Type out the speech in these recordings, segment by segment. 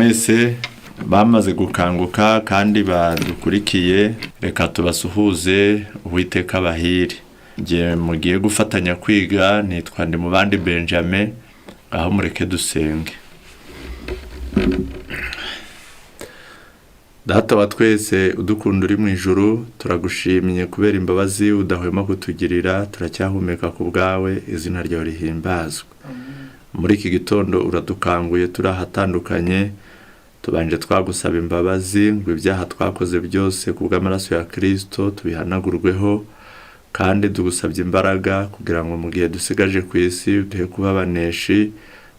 mwese bamaze gukanguka kandi badukurikiye, reka tubasuhuze. Uwiteka bahire. Ngiye mugiye gufatanya kwiga, nitwa Ndimubandi Benjamin, aho mureke dusenge. Data wa twese udukunda uri mu ijuru, turagushimye kubera imbabazi udahwema kutugirira. Turacyahumeka ku bwawe, izina ryawe rihimbazwe. Muri iki gitondo uradukanguye, turi ahatandukanye. Tubanje twagusaba imbabazi ngo ibyaha twakoze byose kubw'amaraso ya Kristo tubihanagurweho, kandi tugusabye imbaraga kugira ngo mu gihe dusigaje ku isi duhe kuba abaneshi,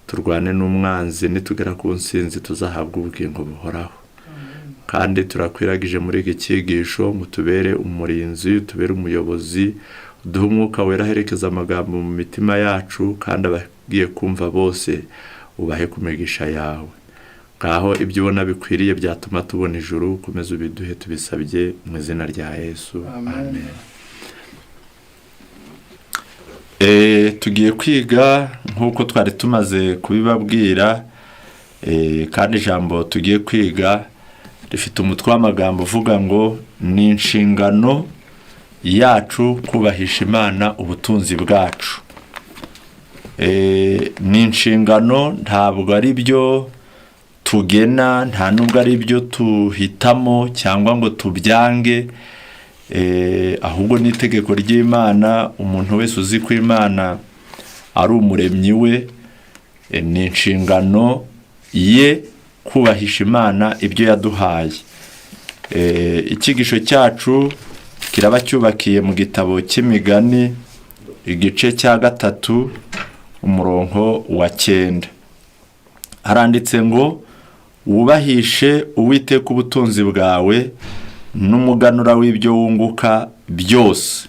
turwane n'umwanzi, nitugera ku nsinzi tuzahabwa ubugingo buhoraho. Kandi turakwiragije muri iki cyigisho ngo tubere umurinzi, tubere umuyobozi, uduhe umwuka wera aherekeza amagambo mu mitima yacu, kandi abagiye kumva bose ubahe kumigisha yawe. Ngaho ibyo ubona bikwiriye byatuma tubona ijuru, ukomeze ubiduhe tubisabye mu izina rya Yesu, amen. Tugiye kwiga nk'uko twari tumaze kubibabwira, kandi ijambo tugiye kwiga rifite umutwe w'amagambo uvuga ngo ni inshingano yacu kubahisha Imana ubutunzi bwacu. Ni inshingano, ntabwo ari byo tugena, nta nubwo ari byo tuhitamo cyangwa ngo tubyange, ahubwo ni itegeko ry'Imana. Umuntu wese uzi ko Imana ari umuremyi we, ni inshingano ye kubahisha Imana ibyo yaduhaye. Icyigisho cyacu kiraba cyubakiye mu gitabo cy'Imigani, igice cya 3 umurongo wa 9. Haranditse ngo wubahishe Uwiteka ubutunzi bwawe n'umuganura w'ibyo wunguka byose,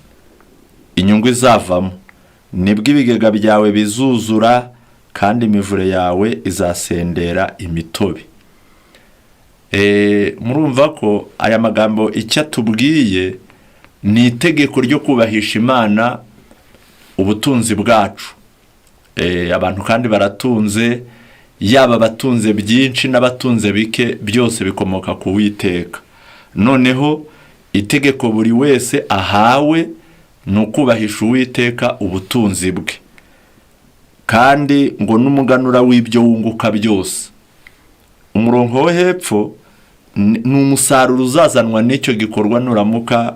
inyungu izavamo nibwo ibigega byawe bizuzura, kandi imivure yawe izasendera imitobe. Murumva ko aya magambo icyo atubwiye ni itegeko ryo kubahisha Imana ubutunzi bwacu. Abantu kandi baratunze, yaba abatunze byinshi n'abatunze bike, byose bikomoka ku Uwiteka. Noneho itegeko buri wese ahawe ni ukubahisha Uwiteka ubutunzi bwe, kandi ngo n'umuganura w'ibyo wunguka byose. Umurongo wo hepfo ni umusaruro uzazanwa n'icyo gikorwa nuramuka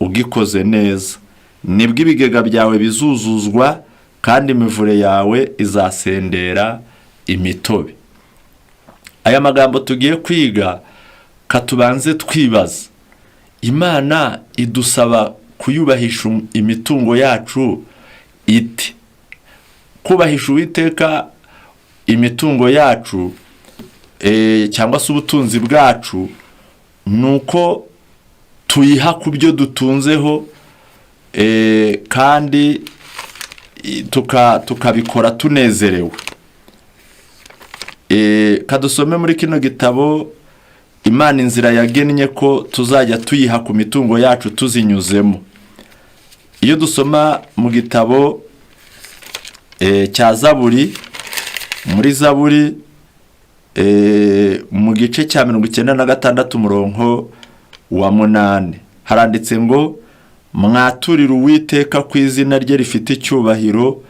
ugikoze neza. Nibwo ibigega byawe bizuzuzwa, kandi imivure yawe izasendera imitobe. Aya magambo tugiye kwiga, katubanze twibaza, Imana idusaba kuyubahisha imitungo yacu ite? Kubahisha Uwiteka imitungo yacu cyangwa se ubutunzi bwacu, nuko tuyiha ku byo dutunzeho, kandi tukabikora tunezerewe. Kadusome muri kino gitabo Imana inzira yagennye ko tuzajya tuyiha ku mitungo yacu tuzinyuzemo. Iyo dusoma mu gitabo cya Zaburi, muri Zaburi mu gice cya 96 umurongo wa 8, haranditse ngo mwaturire Uwiteka ku izina rye rifite icyubahiro,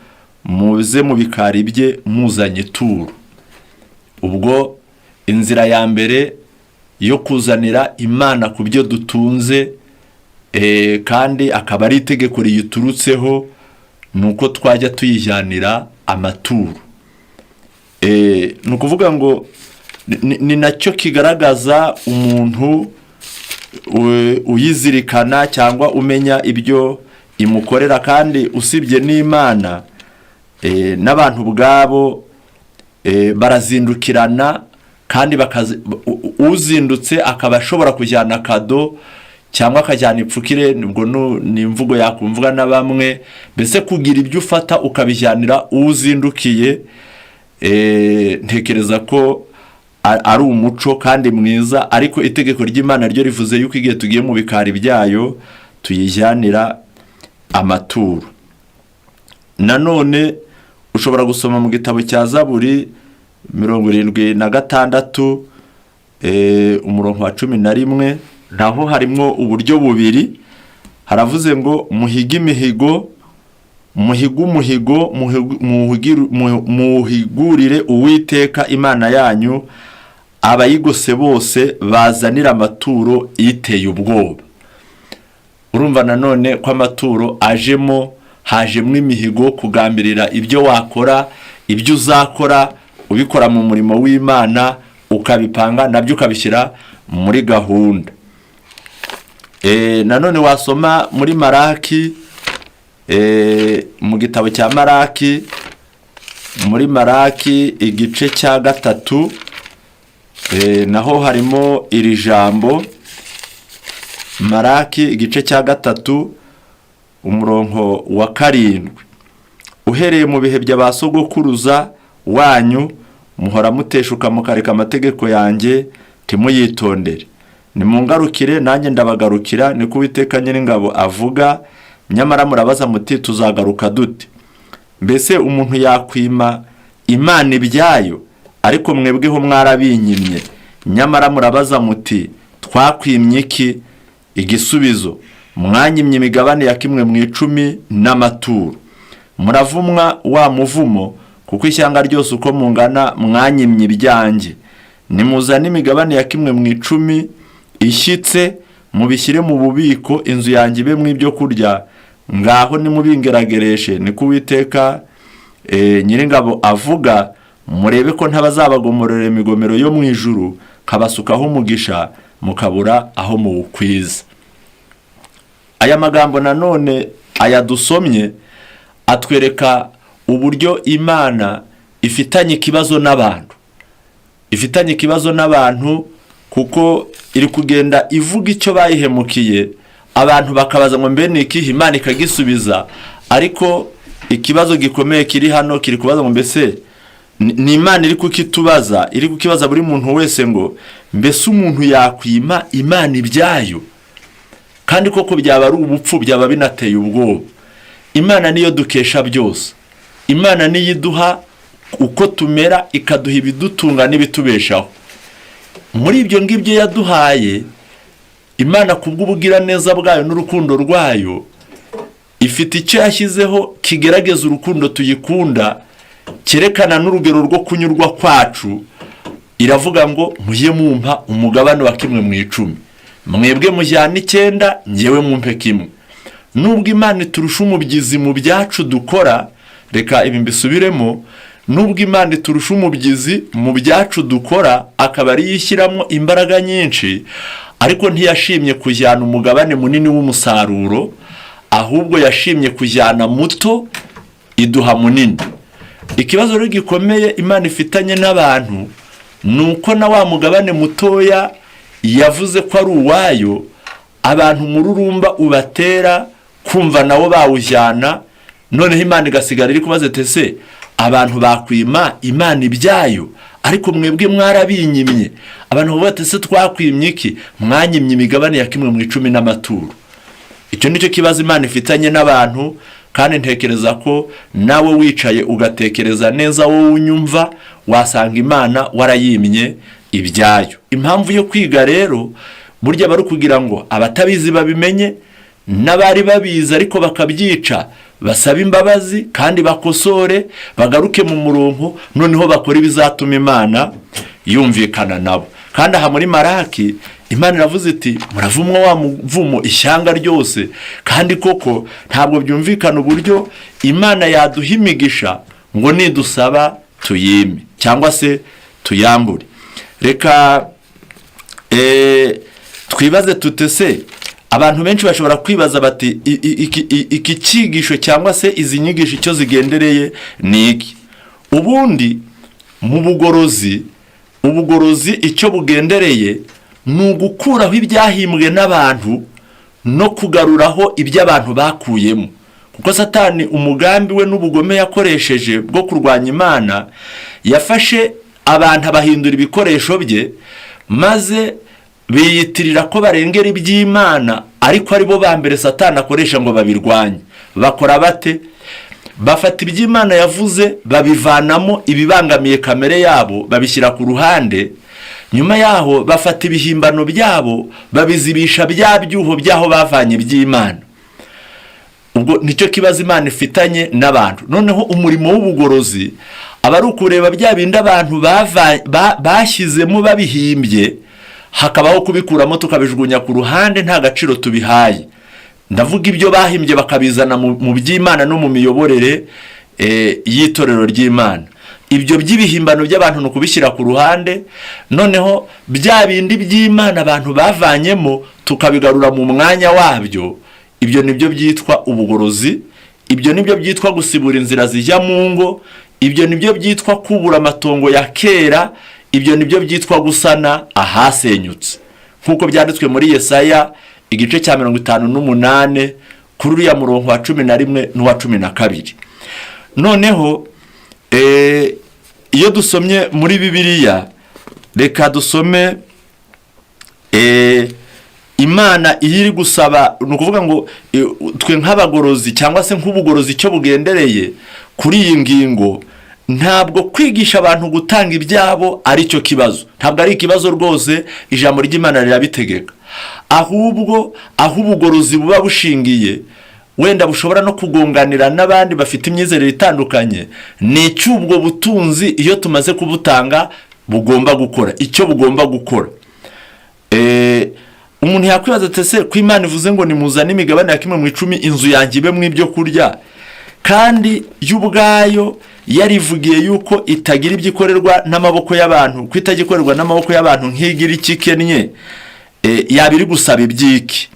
muze mu bikari bye muzanye ituro. Ubwo inzira ya mbere yo kuzanira Imana ku byo dutunze, kandi akaba ari itegeko riyiturutseho, nuko twajya tuyijyanira amaturo. Ni ukuvuga ngo ni nacyo kigaragaza umuntu uyizirikana cyangwa umenya ibyo imukorera. kandi usibye n'Imana, n'abantu ubwabo barazindukirana, kandi uzindutse akaba ashobora kujyana kado cyangwa akajyana ipfukire. Ubwo ni imvugo yakumvuga na bamwe, mbese kugira ibyo ufata ukabijyanira uzindukiye. Ntekereza ko ari umuco kandi mwiza, ariko itegeko ry'Imana ryo rivuze yuko igihe tugiye mu bikari byayo tuyijyanira amaturo. Nanone ushobora gusoma mu gitabo cya Zaburi 76 umurongo wa 11 naho harimo uburyo bubiri. Haravuze ngo muhige imihigo, muhigurire Uwiteka Imana yanyu, abayigose bose bazanira amaturo iteye ubwoba. Urumva nanone ko amaturo hajemo imihigo, kugambirira ibyo wakora, ibyo uzakora, ubikora mu murimo w'Imana, ukabipanga nabyo ukabishyira muri gahunda. Nanone wasoma muri Maraki, mu gitabo cya Maraki, muri Maraki igice cya 3, naho harimo iri jambo. Maraki igice cya 3 umurongo wa 7, uhereye mu bihe by'abasogokuruza wanyu muhora muteshuka mukareka amategeko yanjye timuyitondere. Nimungarukire nanjye ndabagarukira, niko Uwiteka Nyiringabo avuga. Nyamara murabaza muti tuzagaruka dute? Mbese umuntu yakwima Imana ibyayo, ariko mwebweho mwarabinyimye. Nyamara murabaza muti twakwimye iki? Igisubizo, mwanyimye imigabane ya 1/10 n'amaturo. Muravumwa wa muvumo, kuko ishyanga ryose uko mungana mwanyimye ibyanjye. Nimuzane imigabane ya 1/10 ishyitse, mubishyire mu bubiko, inzu yanjye ibe mu ibyo kurya. Ngaho nimubingeragereshe, niko Uwiteka Nyiringabo avuga, murebe ko ntabazabagomorera imigomero yo mu ijuru, kabasukaho umugisha mukabura aho muwukwiza. Aya magambo nanone ayadusomye atwereka uburyo Imana ifitanye ikibazo n'abantu, kuko iri kugenda ivuga icyo bayihemukiye, abantu bakabaza ngo mbe ni iki, Imana ikagisubiza. Ariko ikibazo gikomeye kiri hano, kiri kubaza ngo mbese ni Imana iri kukibaza buri muntu wese ngo mbese umuntu yakwima Imana ibyayo? Kandi koko byaba ari ubupfu, byaba binateye ubwoba. Imana niyo dukesha byose. Imana niyo iduha uko tumera, ikaduha ibidutunga n'ibitubeshaho. Muri ibyo ngibyo yaduhaye, Imana kubw'ubugira neza bwayo n'urukundo rwayo, ifite icyo yashyizeho kigerageza urukundo tuyikunda, cyerekana n'urugero rwo kunyurwa kwacu. Iravuga ngo mujye mumpa umugabane wa 1/10, mwebwe mujyana 9, ngewe mumpe 1. Nubwo Imana iturusha umubyizi mu byacu dukora, reka ibi mbisubiremo, nubwo Imana iturusha umubyizi mu byacu dukora, akaba ari yishyiramo imbaraga nyinshi, ariko ntiyashimye kujyana umugabane munini w'umusaruro, ahubwo yashimye kujyana muto, iduha munini. Ikibazo rero gikomeye Imana ifitanye n'abantu, nuko na wa mugabane mutoya yavuze ko ari uwayo, abantu mururumba ubatera kumva nawo bawujyana. Noneho Imana igasigara iri kubaza tese abantu bakwima Imana ibyayo, ariko mwebwe mwarabinyimye. Abantu bavuga tese twakwimye iki? Mwanyimye imigabane ya 1/10 n'amaturo. Icyo nicyo kibazo Imana ifitanye n'abantu, kandi ntekereza ko nawe wicaye ugatekereza neza wowe unyumva, wasanga Imana warayimye ibyayo. Impamvu yo kwiga rero burya bari kugira ngo abatabizi babimenye, n'abari babizi ariko bakabyica basaba imbabazi kandi bakosore, bagaruke mu murongo, noneho bakora ibizatuma Imana yumvikana nabo. Kandi aha muri Maraki Imana iravuze iti muravumwa wa muvumo ishyanga ryose. Kandi koko ntabwo byumvikana uburyo Imana yaduha imigisha ngo nidusaba tuyime cyangwa se tuyambure. Reka twibaze tutese, abantu benshi bashobora kwibaza bati iki cyigisho cyangwa se izi nyigisho icyo zigendereye ni iki? Ubundi mu ubugorozi icyo bugendereye ni ugukuraho ibyahimbwe n'abantu no kugaruraho ibyo abantu bakuyemo. Kuko Satani umugambi we n'ubugome yakoresheje bwo kurwanya Imana, yafashe abantu abahindura ibikoresho bye, maze biyitirira ko barengera iby'Imana, ariko aribo ba mbere Satani akoresha ngo babirwanye. Bakora bate? bafata iby'Imana yavuze babivanamo ibibangamiye kamere yabo babishyira ku ruhande, nyuma yaho bafata ibihimbano byabo babizibisha bya byuho byaho bavanye iby'Imana. Ubwo nicyo kibazo Imana ifitanye n'abantu. Noneho umurimo w'ubugorozi aba ari ukureba bya bindi abantu bashyizemo babihimbye, hakabaho kubikuramo tukabijugunya ku ruhande nta gaciro tubihaye. Ndavuga ibyo bahimbye bakabizana mu by'Imana no mu miyoborere y'itorero ry'Imana. Ibyo by'ibihimbano by'abantu no kubishyira ku ruhande, noneho bya bindi by'Imana abantu bavanyemo tukabigarura mu mwanya wabyo. Ibyo nibyo byitwa ubugorozi, ibyo nibyo byitwa gusibura inzira zijya mu ngo, ibyo nibyo byitwa kubura amatongo ya kera, ibyo nibyo byitwa gusana ahasenyutse, nk'uko byanditswe muri Yesaya igice cya 58 kuri uriya murongo wa 11 n'uwa 12. Noneho iyo dusomye muri Bibiliya, reka dusome Imana iri gusaba, ni ukuvuga ngo twe nk'abagorozi cyangwa se nk'ubugorozi icyo bugendereye kuri iyi ngingo, ntabwo kwigisha abantu gutanga ibyabo ari cyo kibazo, ntabwo ari ikibazo rwose, ijambo ry'Imana rirabitegeka. Ahubwo aho ubugorozi buba bushingiye, wenda bushobora no kugonganira n'abandi bafite imyizerere itandukanye, ni icy'ubwo butunzi iyo tumaze kubutanga bugomba gukora, icyo bugomba gukora. Umuntu yakwibaza ati se ko Imana ivuze ngo nimuzane imigabane ya 1/10 inzu yanjye ibe mu ibyo kurya, kandi y'ubwayo yarivugiye yuko itagira ibyikorerwa n'amaboko y'abantu, kwitagikorerwa n'amaboko y'abantu nk'igira ikikennye, yabiri gusaba ibyiki?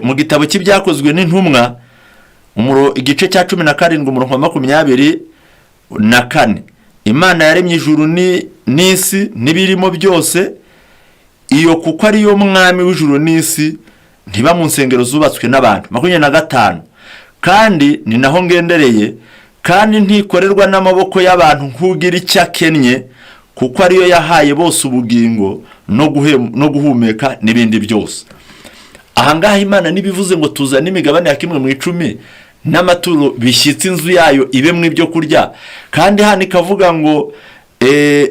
Mu gitabo cy'ibyakozwe n'intumwa igice cya 17 umurongo wa 24, Imana yaremye ijuru n'isi n'ibirimo byose, iyo kuko ari yo mwami w'ijuru n'isi, ntiba mu nsengero zubatswe n'abantu. 25, kandi ni naho ngendereye, kandi ntikorerwa n'amaboko y'abantu nk'ugira icyo akennye, kuko ariyo yahaye bose ubugingo no guhumeka n'ibindi byose. Ahangaha Imana nibivuze ngo tuzane imigabane ya 1/10 n'amaturo bishyitse inzu yayo ibe mu ibyo kurya, kandi hano ikavuga ngo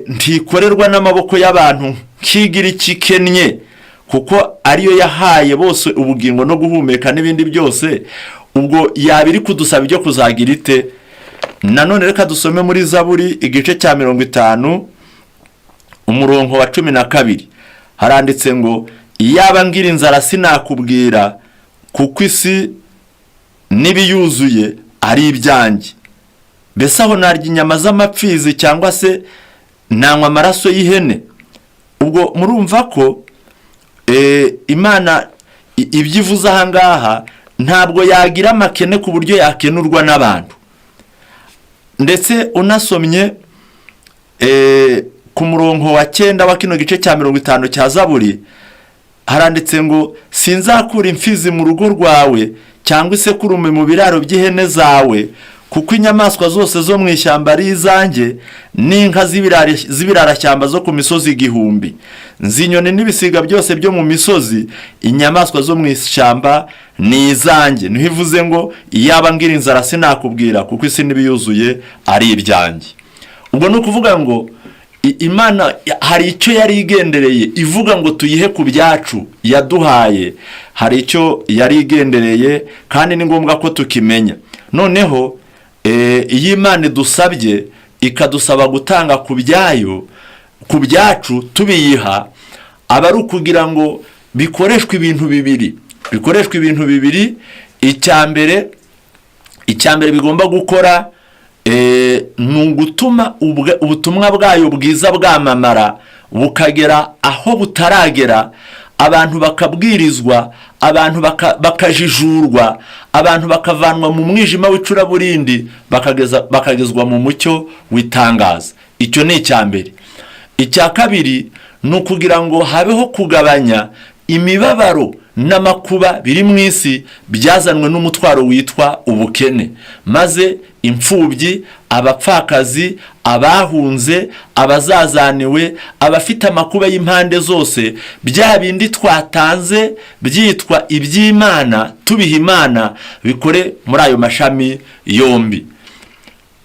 ntikorerwa n'amaboko y'abantu kigira ikikennye, kuko ariyo yahaye bose ubugingo no guhumeka n'ibindi byose. Ubwo yabiri kudusaba ibyo kuzagira ite? Nanone reka dusome muri Zaburi igice cya 50 umurongo wa 12, haranditse ngo iyaba ngira inzara sinakubwira, kuko isi n'ibiyuzuye ari ibyanjye. Mbese aho narya inyama z'amapfizi cyangwa se nanywa amaraso y'ihene? Ubwo murumva ko Imana ibyivuza ahangaha ntabwo yagira amakene ku buryo yakenurwa n'abantu. Ndetse unasomye ku murongo wa 9 wa kino gice cya 50 cya Zaburi, haranditse ngo sinzakura imfizi mu rugo rwawe cyangwa isekurume mu biraro by'ihene zawe, kuko inyamaswa zose zo mu ishyamba ari izanjye, n'inka z'ibirarashyamba zo ku misozi 1000, nzinyoni n'ibisiga byose byo mu misozi, inyamaswa zo mu ishyamba ni izanjye. Niho ivuze ngo iyaba ngira inzara sinakubwira, kuko isi n'ibiyuzuye ari ibyanjye. Ubwo ni ukuvuga ngo Imana hari icyo yari igendereye ivuga ngo tuyihe ku byacu yaduhaye, hari icyo yari igendereye, kandi ni ngombwa ko tukimenya. Noneho iyi Imana idusabye ikadusaba gutanga ku byayo, ku byacu tubiyiha, aba ari ukugira ngo bikoreshwe ibintu bibiri. Icyambere bigomba gukora ni ugutuma ubutumwa bwayo bwiza bwamamara bukagera aho butaragera, abantu bakabwirizwa, abantu bakajijurwa, abantu bakavanwa mu mwijima w'icuraburindi bakagezwa mu mucyo w'itangaza. Icyo ni icyambere. Icya kabiri ni ukugira ngo habeho kugabanya imibabaro n'amakuba biri mu isi byazanwe n'umutwaro witwa ubukene, maze imfubyi, abapfakazi, abahunze, abazazaniwe, abafite amakuba y'impande zose, bya bindi twatanze byitwa iby'Imana tubiha Imana bikore muri ayo mashami yombi.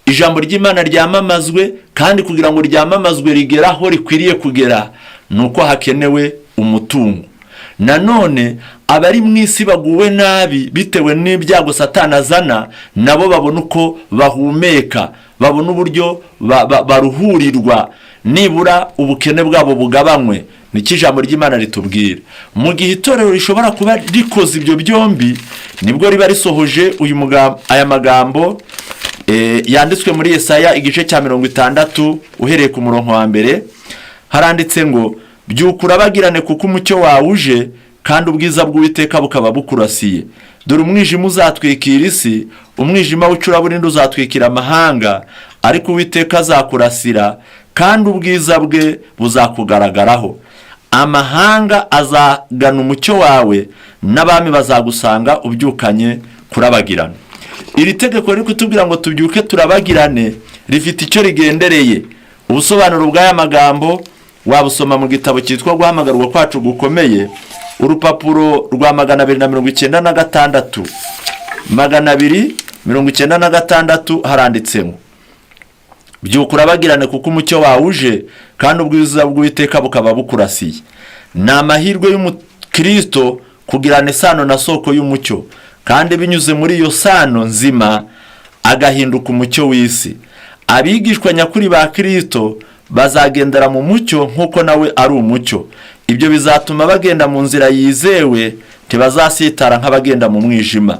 Ijambo ry'Imana ryamamazwe, kandi kugira ngo ryamamazwe rigera aho rikwiriye kugera nuko hakenewe umutungo. Nanone abari mu isi baguwe nabi bitewe n'ibyago Satani azana, nabo babona uko bahumeka, babona uburyo baruhurirwa, nibura ubukene bwabo bugabanywe. Niki ijambo ry'Imana ritubwira. Mu gihe itorero rishobora kuba rikoze ibyo byombi, nibwo riba risohoje aya magambo yanditswe muri Yesaya igice cya 60 uhereye ku murongo wa mbere. Haranditse ngo, byuka urabagirane kuko umucyo wawe uje, kandi ubwiza bw'Uwiteka bukaba bukurasiye. Dore umwijima uzatwikira isi, umwijima w'icuraburindi uzatwikira amahanga, ariko Uwiteka azakurasira, kandi ubwiza bwe buzakugaragaraho. Amahanga azagana umucyo wawe, n'abami bazagusanga ubyukanye kurabagirana. Iri tegeko riri kutubwira ngo tubyuke turabagirane rifite icyo rigendereye. Ubusobanuro bw'aya magambo wabusoma mu gitabo cyitwa Guhamagarwa kwacu gukomeye, urupapuro rwa 296. 296 haranditse ngo, byuka urabagirane kuko umucyo wawe uje, kandi ubwiza bw'Uwiteka bukaba bukurasiye. Ni amahirwe y'umukristo kugirana isano na soko y'umucyo, kandi binyuze muri iyo sano nzima agahinduka umucyo w'isi. Abigishwa nyakuri ba Kristo bazagendera mu mucyo nk'uko nawe ari umucyo. Ibyo bizatuma bagenda mu nzira yizewe, ntibazasitara nk'abagenda mu mwijima.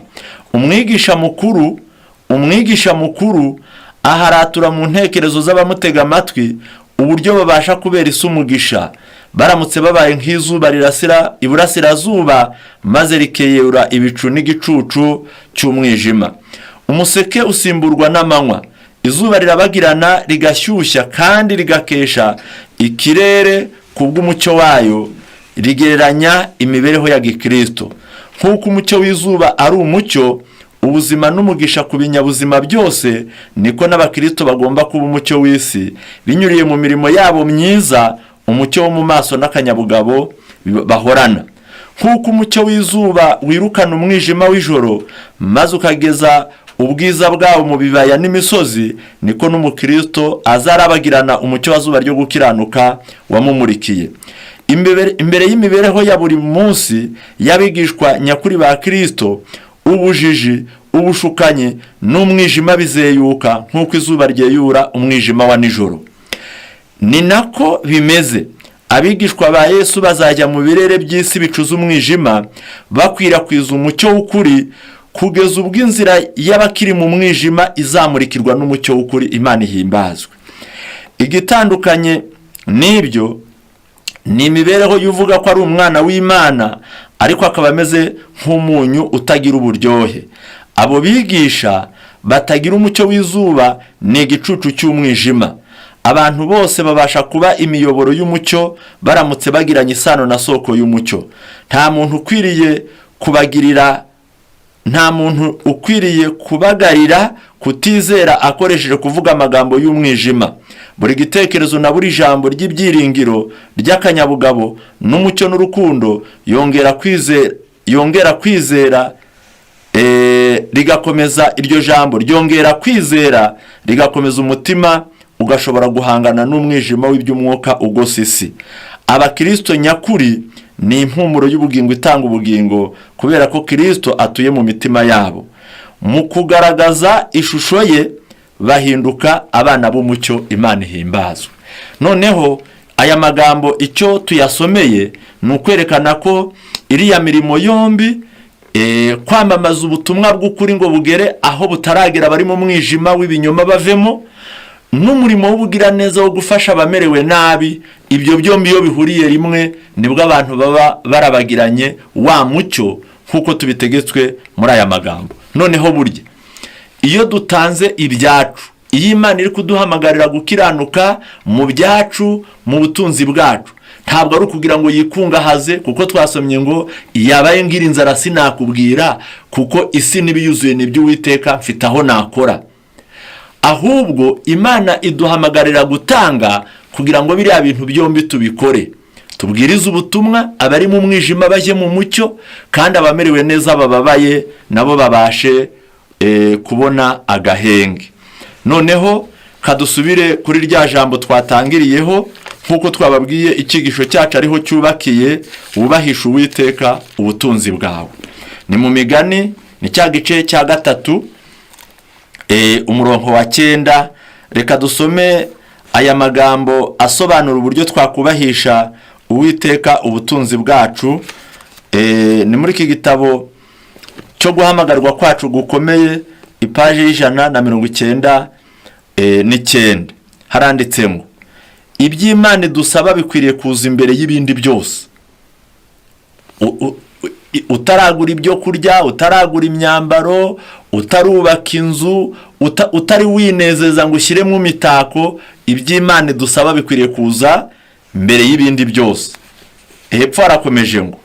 Umwigisha mukuru aharatura mu ntekerezo z'abamutega amatwi uburyo babasha kubera isi umugisha, baramutse babaye nk'izuba rirasira iburasirazuba maze rikeyura ibicu n'igicucu cy'umwijima. Umuseke usimburwa n'amanywa, izuba rirabagirana rigashyushya kandi rigakesha ikirere kubw'umucyo wayo, rigereranya imibereho ya Gikristo. Nk'uko umucyo w'izuba ari umucyo, ubuzima n'umugisha ku binyabuzima byose, niko n'abakristo bagomba kuba umucyo w'isi binyuriye mu mirimo yabo myiza, umucyo wo mu maso n'akanyabugabo bahorana. Nk'uko umucyo w'izuba wirukana umwijima w'ijoro maze ukageza ubwiza bwawo mu bibaya n'imisozi, niko n'umukristo azarabagirana umucyo w'izuba ryo gukiranuka wamumurikiye. Imbere y'imibereho ya buri munsi y'abigishwa nyakuri ba Kristo, ubujiji, ubushukanye n'umwijima bizeyuka nk'uko izuba ryeyura umwijima wa nijoro. Ni nako bimeze. Abigishwa ba Yesu bazajya mu birere by'isi bicuza umwijima, bakwirakwiza umucyo w'ukuri kugeza ubwo inzira y'abakiri mu mwijima izamurikirwa n'umucyo w'ukuri. Imana ihimbazwe. Igitandukanye n'ibyo ni imibereho y'uvuga ko ari umwana w'Imana ariko akaba ameze nk'umunyu utagira uburyohe. Abo bigisha batagira umucyo w'izuba ni igicucu cy'umwijima. Abantu bose babasha kuba imiyoboro y'umucyo baramutse bagiranye isano na soko y'umucyo. Nta muntu ukwiriye kubagarira kutizera akoresheje kuvuga amagambo y'umwijima. Buri gitekerezo na buri jambo ry'ibyiringiro ry'akanyabugabo n'umucyo n'urukundo yongera kwizera rigakomeza iryo jambo ryongera kwizera rigakomeza umutima ugashobora guhangana n'umwijima w'iby'umwuka ugose isi. Abakristo nyakuri ni impumuro y'ubugingo itanga ubugingo, kubera ko Kristo atuye mu mitima yabo. Mu kugaragaza ishusho ye bahinduka abana b'umucyo. Imana ihimbazwe. Noneho aya magambo icyo tuyasomeye ni ukwerekana ko iriya mirimo yombi, kwamamaza ubutumwa bw'ukuri ngo bugere aho butaragera bari mu mwijima w'ibinyoma bavemo, n'umurimo w'ubugiraneza wo gufasha abamerewe nabi, ibyo byombi iyo bihuriye rimwe nibwo abantu baba barabagiranye wa mucyo nk'uko tubitegetswe muri aya magambo. Noneho burya iyo dutanze ibyacu iyo Imana iri kuduhamagarira gukiranuka mu byacu, mu butunzi bwacu, ntabwo ari ukugira ngo yikungahaze, kuko twasomye ngo yabaye ngira inzara sinakubwira, kuko isi n'ibiyuzuye nibyo Uwiteka mfite aho nakora. Ahubwo Imana iduhamagarira gutanga kugira ngo biriya bintu byombi tubikore. Tubwirize ubutumwa, abari mu mwijima bajye mu mucyo, kandi abamerewe neza bababaye nabo babashe kubona agahenge. Noneho kadusubire kuri rya jambo twatangiriyeho, nkuko twababwiye icyigisho cyacu ariho cyubakiye, wubahisha Uwiteka ubutunzi bwawe. Ni mu Migani, ni cya gice cya 3 umurongo wa 9. Reka dusome aya magambo asobanura uburyo twakubahisha Uwiteka ubutunzi bwacu. Ni muri iki gitabo cyo guhamagarwa kwacu gukomeye, ipaji y'199. Haranditse ngo iby'Imana dusaba bikwiriye kuza imbere y'ibindi byose. Utaragura ibyo kurya, utaragura imyambaro, utarubaka inzu, utari winezeza ngo ushyiremo imitako, iby'Imana dusaba bikwiriye kuza mbere y'ibindi byose. Hepfo harakomeje ngo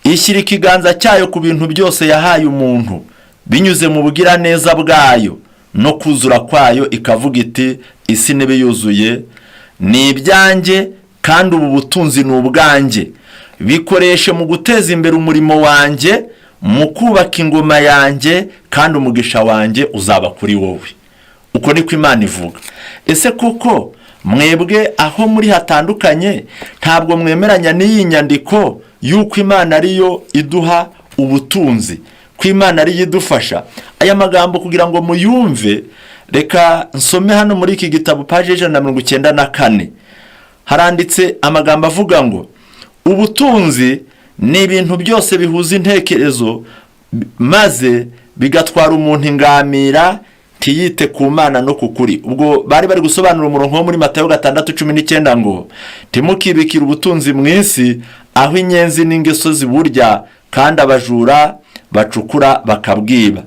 ishyira ikiganza cyayo ku bintu byose yahaye umuntu binyuze mu bugiraneza bwayo no kuzura kwayo, ikavuga iti isi n'ibiyuzuye ni ibyanjye, kandi ubu butunzi ni ubwanjye. Bikoreshe mu guteza imbere umurimo wanjye, mu kubaka ingoma yanjye, kandi umugisha wanjye uzaba kuri wowe. Uko niko Imana ivuga. Ese koko mwebwe aho muri hatandukanye ntabwo mwemeranya n'iyi nyandiko yuko Imana ariyo iduha ubutunzi, ko Imana ariyo idufasha? Aya magambo kugira ngo muyumve, reka nsome hano muri iki gitabo paji 194. Haranditse amagambo avuga ngo ubutunzi ni ibintu byose bihuza intekerezo, maze bigatwara umuntu ingamira ntiyite ku Mana no ku kuri. Ubwo bari gusobanura umurongo wo muri Matayo 6:19 ngo timukibikira ubutunzi mu isi, aho inyenzi n'ingeso ziburya, kandi abajura bacukura bakabwiba.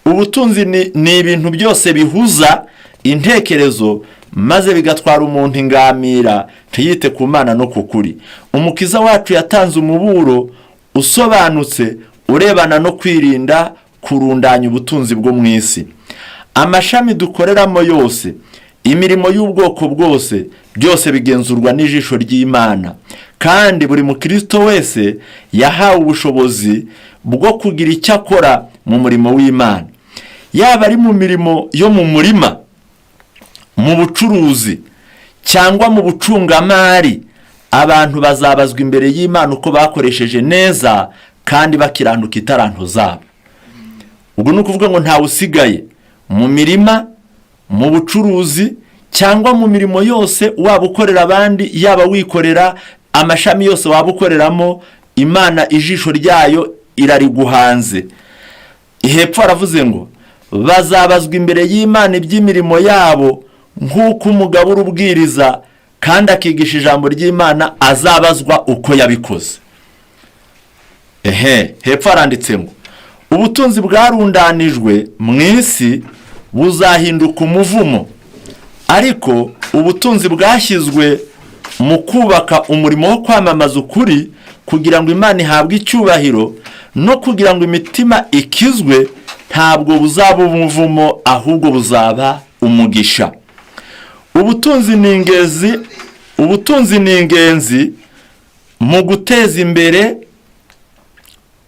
Ubutunzi ni ibintu byose bihuza intekerezo, maze bigatwara umuntu ingamira ntiyite ku Mana no ku kuri. Umukiza wacu yatanze umuburo usobanutse urebana no kwirinda kurundanya ubutunzi bwo mu isi. Amashami dukoreramo yose, imirimo y'ubwoko bwose, byose bigenzurwa n'ijisho ry'Imana, kandi buri mukristo wese yahawe ubushobozi bwo kugira icyo akora mu murimo w'Imana. Yaba ari mu mirimo yo mu murima, mu bucuruzi, cyangwa mu bucungamari, abantu bazabazwa imbere y'Imana uko bakoresheje neza kandi bakiranuka itaranto zabo. Ubwo ni ukuvuga ngo ntawe usigaye. Mu mirima, mu bucuruzi, cyangwa mu mirimo yose waba ukorera abandi, yaba wikorera, amashami yose waba ukoreramo, Imana ijisho ryayo irariguhanze. Hepfo aravuze ngo bazabazwa imbere y'Imana iby'imirimo yabo, nk'uko umugabo urubwiriza kandi akigisha ijambo ry'Imana azabazwa uko yabikoze. Hepfo haranditse ngo ubutunzi bwarundanijwe mu isi buzahinduka umuvumo, ariko ubutunzi bwashyizwe mu kubaka umurimo wo kwamamaza ukuri, kugira ngo Imana ihabwe icyubahiro no kugira ngo imitima ikizwe, ntabwo buzaba umuvumo, ahubwo buzaba umugisha. Ubutunzi ni ingenzi mu guteza imbere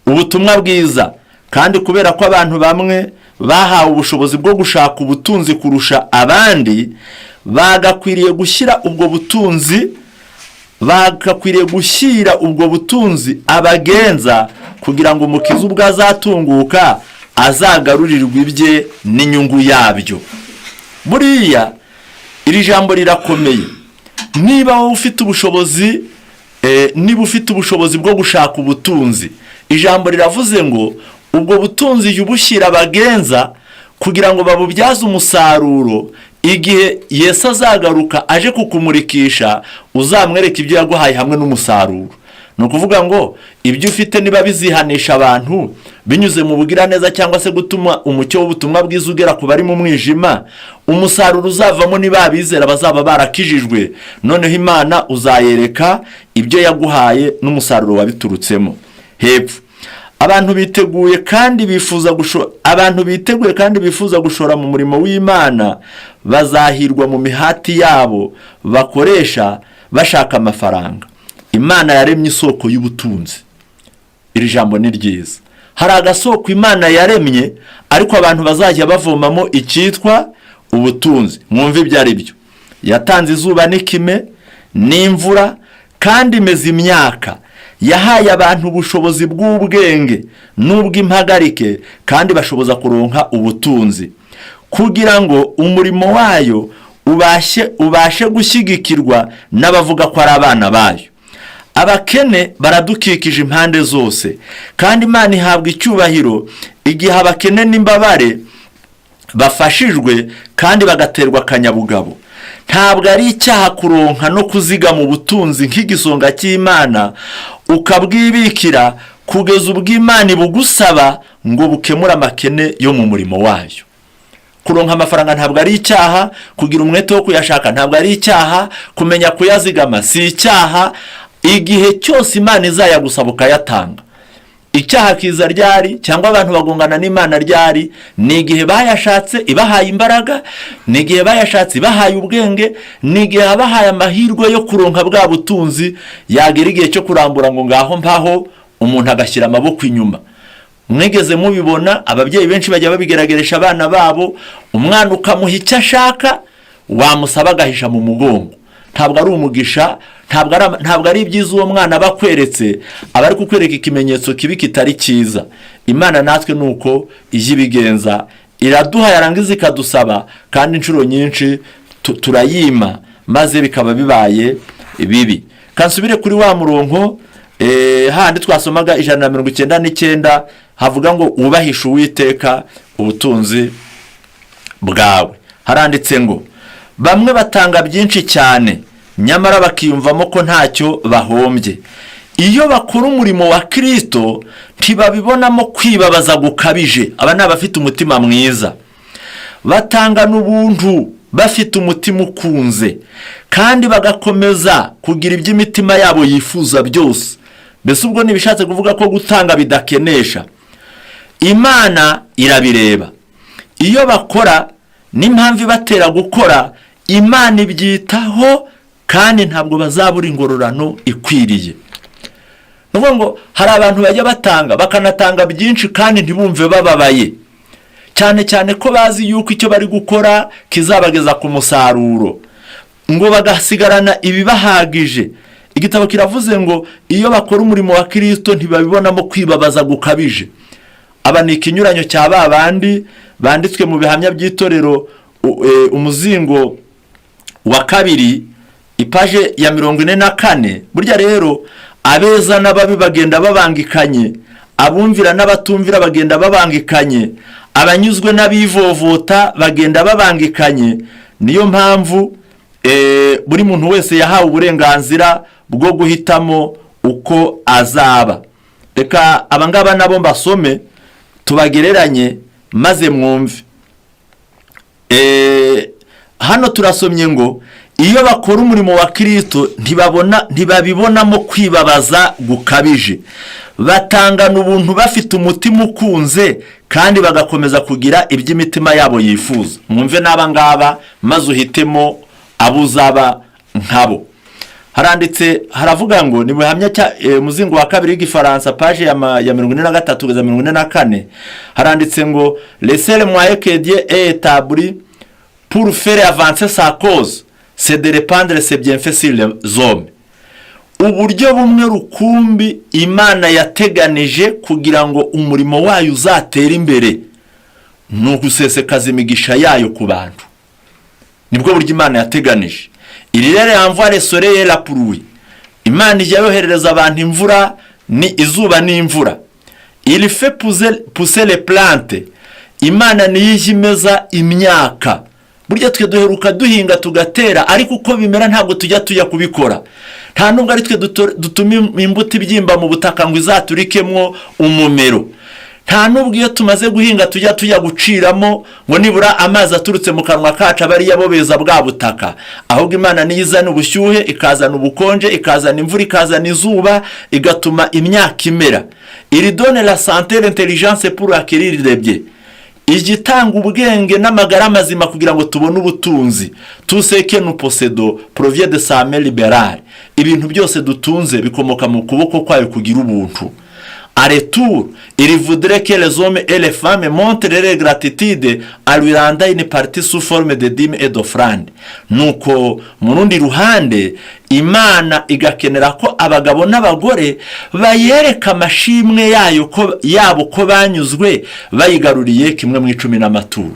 ubutumwa bwiza, kandi kubera ko abantu bamwe bahawe ubushobozi bwo gushaka ubutunzi kurusha abandi, bagakwiriye gushyira ubwo butunzi abagenza, kugira ngo umukiza ubwo azatunguka azagarurirwe ibye n'inyungu yabyo. Buriya iri jambo rirakomeye. Niba wowe ufite ubushobozi bwo gushaka ubutunzi, ijambo riravuze ngo ubwo butunzi yubushyira abagenza, kugira ngo babubyaze umusaruro, igihe Yesu azagaruka aje kukumurikisha, uzamwereka ibyo yaguhaye hamwe n'umusaruro. ni ukuvuga ngo ibyo ufite niba bizihanisha abantu binyuze mu bugiraneza cyangwa se gutuma umucyo w'ubutumwa bwiza ugera ku bari mu mwijima, umusaruro uzavamo niba abizera bazaba barakijijwe, noneho Imana uzayereka ibyo yaguhaye n'umusaruro wabiturutsemo. Hepfo, abantu biteguye kandi bifuza gushora mu murimo w'Imana bazahirwa mu mihati yabo bakoresha bashaka amafaranga. Imana yaremye isoko y'ubutunzi. Iri jambo ni ryiza. Hari agasoko Imana yaremye, ariko abantu bazajya bavomamo icyitwa ubutunzi. Mwumve ibyo ari byo. Yatanze izuba n'ikime n'imvura kandi imeza imyaka. Yahaye abantu ubushobozi bw'ubwenge n'ubw'impagarike kandi bashoboza kuronka ubutunzi, kugira ngo umurimo wayo ubashe gushyigikirwa n'abavuga ko ari abana bayo. Abakene baradukikije impande zose, kandi Imana ihabwa icyubahiro igihe abakene n'imbabare bafashijwe kandi bagaterwa akanyabugabo. Ntabwo ari icyaha kuronka no kuzigama ubutunzi nk'igisonga cy'Imana ukabwibikira kugeza ubwo Imana ibugusaba ngo bukemure amakene yo mu murimo wayo. Kuronka amafaranga ntabwo ari icyaha, kugira umwete wo kuyashaka ntabwo ari icyaha, kumenya kuyazigama si icyaha. Igihe cyose Imana izayagusaba ukayatanga. Icyaha kiza ryari cyangwa abantu bagongana n'Imana ryari? Ni igihe bayashatse ibahaye imbaraga, ni igihe bayashatse ibahaye ubwenge, ni igihe abahaye amahirwe yo kuronka bwa butunzi, yagera igihe cyo kurambura ngo ngaho mpaho, umuntu agashyira amaboko inyuma. Mwigeze mubibona, ababyeyi benshi bajya babigerageresha abana babo, umwana ukamuha icyo ashaka, wamusaba agahisha mu mugongo. Ntabwo ari umugisha, ntabwo ari ibyiza uwo mwana bakweretse, aba ari kukwereka ikimenyetso kibi kitari cyiza. Imana natwe nuko ije ibigenza, iraduha yarangiza ikadusaba, kandi inshuro nyinshi turayima, maze bikaba bibaye bibi. Kansubire kuri wa murongo handi twasomaga 199 havuga ngo ubahisha Uwiteka ubutunzi bwawe. Haranditse ngo bamwe batanga byinshi cyane, nyamara bakiyumvamo ko ntacyo bahombye. Iyo bakora umurimo wa Kristo ntibabibonamo kwibabaza gukabije. Aba ni abafite umutima mwiza, batanga n'ubuntu bafite umutima ukunze, kandi bagakomeza kugira iby'imitima yabo yifuza byose. Mbese ubwo ntibishatse kuvuga ko gutanga bidakenesha. Imana irabireba. Iyo bakora n'impamvu ibatera gukora, Imana ibyitaho, kandi ntabwo bazabura ingororano ikwiriye. Nuvuga ngo hari abantu bajya batanga, bakanatanga byinshi kandi ntibumve bababaye, cyane cyane ko bazi yuko icyo bari gukora kizabageza ku musaruro, ngo bagasigarana ibibahagije. Igitabo kiravuze ngo iyo bakora umurimo wa Kristo ntibabibonamo kwibabaza gukabije. Aba ni ikinyuranyo cya babandi banditswe mu bihamya by'itorero, umuzingo wa 2 ipaje ya 44. Burya rero abeza n'ababi bagenda babangikanye, abumvira n'abatumvira bagenda babangikanye, abanyuzwe n'abivovota bagenda babangikanye. Niyo mpamvu buri muntu wese yahawe uburenganzira bwo guhitamo uko azaba. Reka abangaba nabo mbasome tubagereranye maze mwumve. Hano turasomye ngo iyo bakora umurimo wa Kristo ntibabibonamo kwibabaza gukabije, batangana ubuntu bafite umutima ukunze, kandi bagakomeza kugira iby'imitima yabo yifuza. Mwumve n'aba ngaba maze uhitemo abo uzaba nkabo. Haranditse, haravuga ngo ni buhamya muzingo wa 2 w'igifaransa page ya 43 kugeza 44. Haranditse ngo le seul moyen que Dieu ait établi pour faire avancer sa cause, c'est de répandre ses bienfaits sur les hommes. Uburyo bumwe rukumbi Imana yateganije kugira ngo umurimo wayo uzatere imbere, ni ugusesekaza imigisha yayo ku bantu. Nibwo buryo Imana yateganije. Il envoie le soleil et la pluie. Imana ijya yoherereza abantu imvura ni izuba n'imvura. Il fait pousser les plantes. Imana niyo imeza imyaka. burya twe duheruka duhinga tugatera, ariko uko bimera ntabwo tujya kubikora. Nta nubwo ari twe dutuma imbuto ibyimba mu butaka ngo izaturikemwo umumero. Nta nubwo iyo tumaze guhinga tujya guciramo ngo nibura amazi aturutse mu kanwa kacu abari yabobeza bwa butaka. Ahubwo Imana niyo izana ubushyuhe, ikazana ubukonje, ikazana imvura, ikazana izuba, igatuma imyaka imera. Il donne la santé, l'intelligence pour acquérir des biens. Igitanga ubwenge n'amagara mazima kugira ngo tubone ubutunzi. Tout ce que nous possédons provient de sa main libérale. Ibintu byose dutunze bikomoka mu kuboko kwayo kugira ubuntu. À retour, il voudrait que les hommes et les femmes montrent leur gratitude en lui rendant une partie sous forme de dîmes et d'offrandes. Nuko mu rundi ruhande Imana igakenera ko abagabo n'abagore bayereka amashimwe yabo ko banyuzwe bayigaruriye kimwe mu 10 n'amaturo.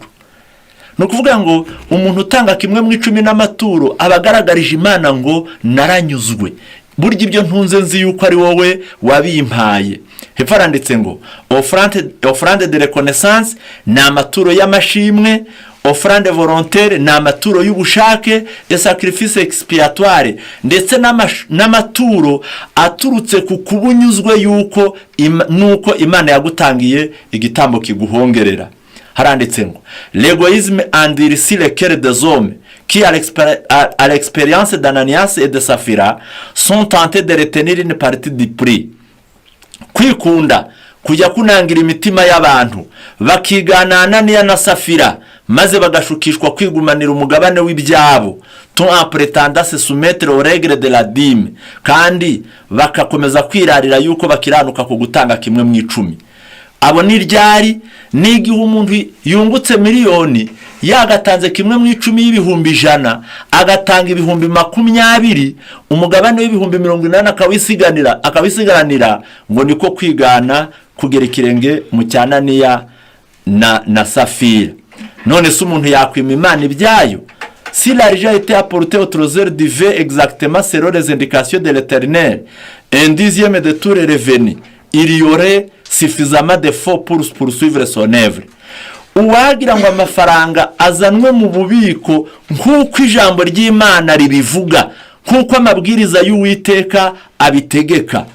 Nukuvuga ngo umuntu utanga kimwe mu 10 n'amaturo abagaragarije Imana ngo naranyuzwe. Burya ibyo ntunze nzi yuko ari wowe wabimpaye. Hepfo handitse ngo offrande de reconnaissance ni amaturo y'amashimwe, offrande volontaire ni amaturo y'ubushake, et sacrifice expiatoire ndetse n'amaturo aturutse ku kubunyuzwe yuko nuko Imana yagutangiye igitambo kiguhongerera. Haranditse ngo l'égoïsme endurcit le cœur des hommes qui à l'expérience d'Ananias et de Saphira sont tentés de retenir une partie du prix. Kwikunda kujya kunangira imitima y'abantu bakigana Ananiya na Safira maze bagashukishwa kwigumanira umugabane w'ibyabo, tout en prétendant se soumettre aux règles de la dîme, kandi bakakomeza kwirarira yuko bakiranuka ku gutanga kimwe mu 10. Abo ni ryari n'igihe umuntu yungutse miliyoni yagatanze kimwe mu 10 y'ibihumbi 100, agatanga ibihumbi 20, umugabane w'ibihumbi 80 akawisigaranira, ngo niko kwigana kugera ikirenge mu cyananiya na Safira. None se umuntu yakwima Imana ibyayo? Si l'argent était apporté au trésor divin exactement selon les indications de l'Éternel, 1/10 de tous les revenus, il y aurait suffisamment de fonds pour poursuivre son œuvre. Uwagira ngo amafaranga azanwe mu bubiko nk'uko ijambo ry'Imana ribivuga, nk'uko amabwiriza y'Uwiteka abitegeka,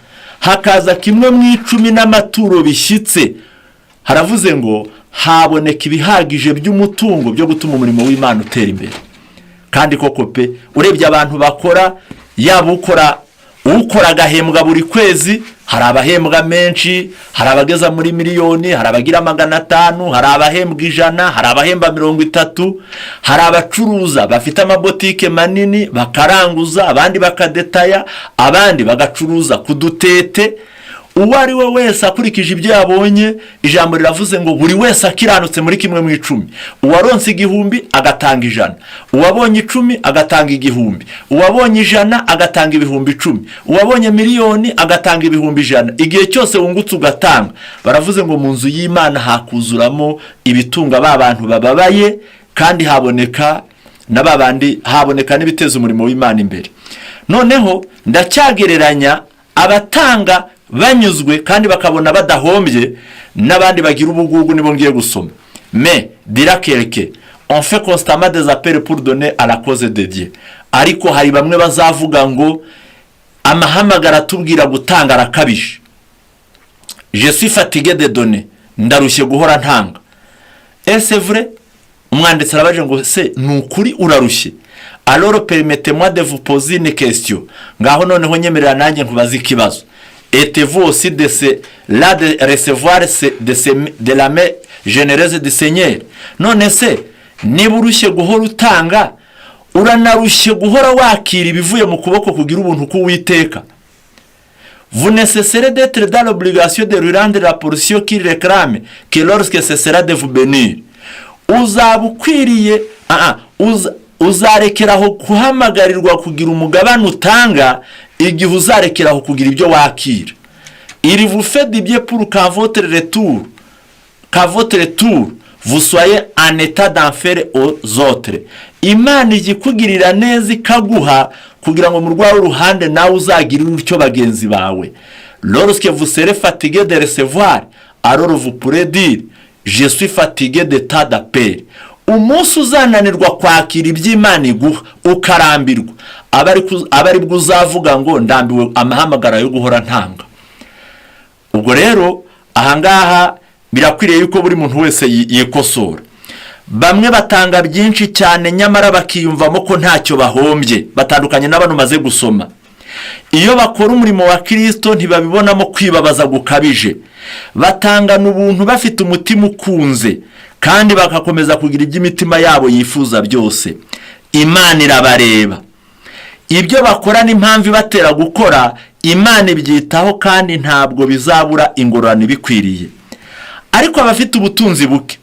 hakaza kimwe mu 10 n'amaturo bishyitse, haravuze ngo haboneka ibihagije by'umutungo byo gutuma umurimo w'Imana utera imbere. Kandi koko pe, urebye abantu bakora, yaba ukora agahembwa buri kwezi, hari abahembwa menshi, hari abageza muri miliyoni, hari abagira 500, hari abahembwa 100, hari abahemba 30, hari abacuruza bafite amabotike manini bakaranguza, abandi bakadetaya, abandi bagacuruza kudutete. Uwo ari we wese akurikije ibyo yabonye, ijambo riravuze ngo buri wese akiranutse muri kimwe mu 10. Uwaronse 1,000 agatanga 100, uwabonye 10 agatanga 1,000, uwabonye 100 agatanga 10,000, uwabonye miliyoni agatanga 100,000. Igihe cyose wungutse ugatanga, baravuze ngo mu nzu y'Imana hakuzuramo ibitunga b'abantu bababaye, kandi haboneka n'ibiteza umurimo w'Imana imbere. Noneho ndacyagereranya abatanga banyuzwe kandi bakabona badahombye n'abandi bagira ubugugu nibo ngiye gusoma. Mais dira quelque, on fait constamment des appels pour donner à la cause de Dieu. Ariko hari bamwe bazavuga ngo amahamagara tubwira gutanga arakabije. Je suis fatigué de donner, ndarushye guhora ntanga. Et c'est vrai, umwanditsi arabaje ngo se nukuri urarushye. Alors permettez-moi de vous poser une question. Ngaho noneho nyemerera nanjye nkubaza ikibazo. Êtes-vous aussi de recevoir de la main généreuse du Seigneur? None se niba urushye guhora utanga, uranarushye guhora wakira ibivuye mu kuboko kugira ubuntu k'Uwiteka. Vous nécessitez d'être dans l'obligation de lui rendre la portion qu'il réclame, que lorsque ce sera de vous bénir. Uzabukwiriye uzarekeraho kuhamagarirwa kugira umugabane utanga igihe uzarekeraho kugira ibyo wakira. Il vous fait du bien pour qu'à votre retour vous soyez en état d'en faire aux autres. Imana igikugirira neza ikaguha kugira ngo mu rwawe uruhande nawe uzagirira utyo bagenzi bawe. Lorsque vous serez fatigué de recevoir, alors vous pourrez dire je suis fatigué de tant d'appels. umunsi uzananirwa kwakira iby'Imana iguha ukarambirwa, aba ari bwo uzavuga ngo ndambiwe amahamagara yo guhora ntanga. Ubwo rero ahangaha birakwiriye yuko buri muntu wese yikosora. Bamwe batanga byinshi cyane nyamara bakiyumvamo ko ntacyo bahombye, batandukanye n'abantu maze gusoma. Iyo bakora umurimo wa Kristo ntibabibonamo kwibabaza gukabije, batangana ubuntu bafite umutima ukunze, kandi bagakomeza kugira iby'imitima yabo yifuza byose. Imana irabareba. Ibyo bakora n'impamvu ibatera gukora, Imana ibyitaho kandi ntabwo bizabura ingororano ibikwiriye. Ariko abafite ubutunzi buke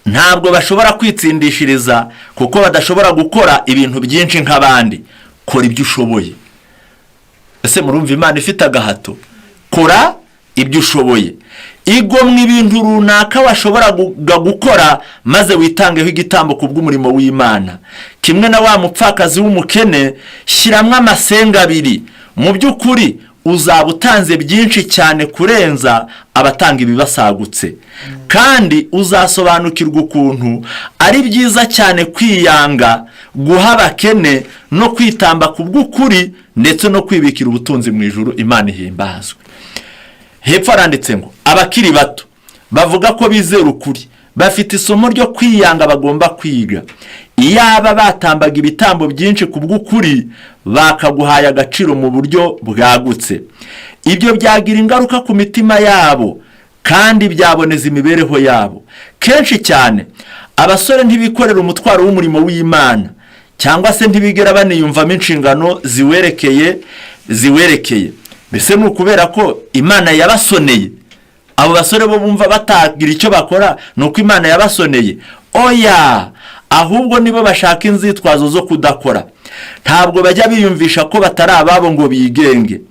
ntabwo bashobora kwitsindishiriza, kuko badashobora gukora ibintu byinshi nk'abandi. Kora ibyo ushoboye. Ese murumva Imana ifite agahato? Kora ibyo ushoboye. Igomwa ibintu runaka washobora gukora, maze witangeho igitambo kubw'umurimo w'Imana. Kimwe na wa mupfakazi w'umukene, shyiramo amasenga 2. Mu by'ukuri uzaba utanze byinshi cyane kurenza abatanga ibibasagutse, kandi uzasobanukirwa ukuntu ari byiza cyane kwiyanga, guha abakene no kwitamba kubw'ukuri, ndetse no kwibikira ubutunzi mu ijuru. Imana ihimbazwe. Hepfo aranditse ngo abakiri bato bavuga ko bizera ukuri, bafite isomo ryo kwiyanga bagomba kwiga. Iyaba batambaga ibitambo byinshi kubw'ukuri, bakaguhaye agaciro mu buryo bwagutse. Ibyo byagira ingaruka ku mitima yabo, kandi byaboneza imibereho yabo. Kenshi cyane abasore ntibikorera umutwaro w'umurimo w'Imana, cyangwa se ntibigera baniyumvamo inshingano ziwerekeye. Mbese ni ukubera ko Imana yabasoneye? Abo basore bo bumva batagira icyo bakora nuko Imana yabasoneye? Oya, ahubwo nibo bashaka inzitwazo zo kudakora. Ntabwo bajya biyumvisha ko batari ababo ngo bigenge.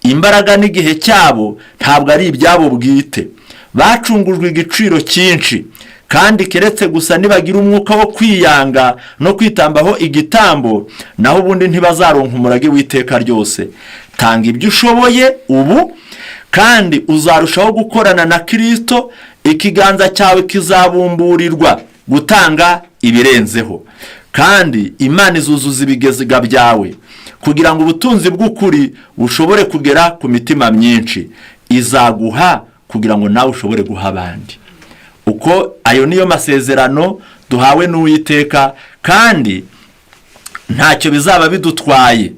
Imbaraga n'igihe cyabo ntabwo ari ibyabo bwite. Bacungujwe igiciro cyinshi, kandi keretse gusa nibagira umwuka wo kwiyanga no kwitambaho igitambo, naho ubundi ntibazaronka umurage w'iteka ryose. Tanga ibyo ushoboye ubu, kandi uzarushaho gukorana na Kristo. Ikiganza cyawe kizabumburirwa gutanga ibirenzeho, kandi Imana izuzuza ibigega byawe kugira ngo ubutunzi bw'ukuri bushobore kugera ku mitima myinshi. Izaguha kugira ngo nawe ushobore guha abandi. Uko ayo niyo masezerano duhawe n'Uwiteka, kandi ntacyo bizaba bidutwaye.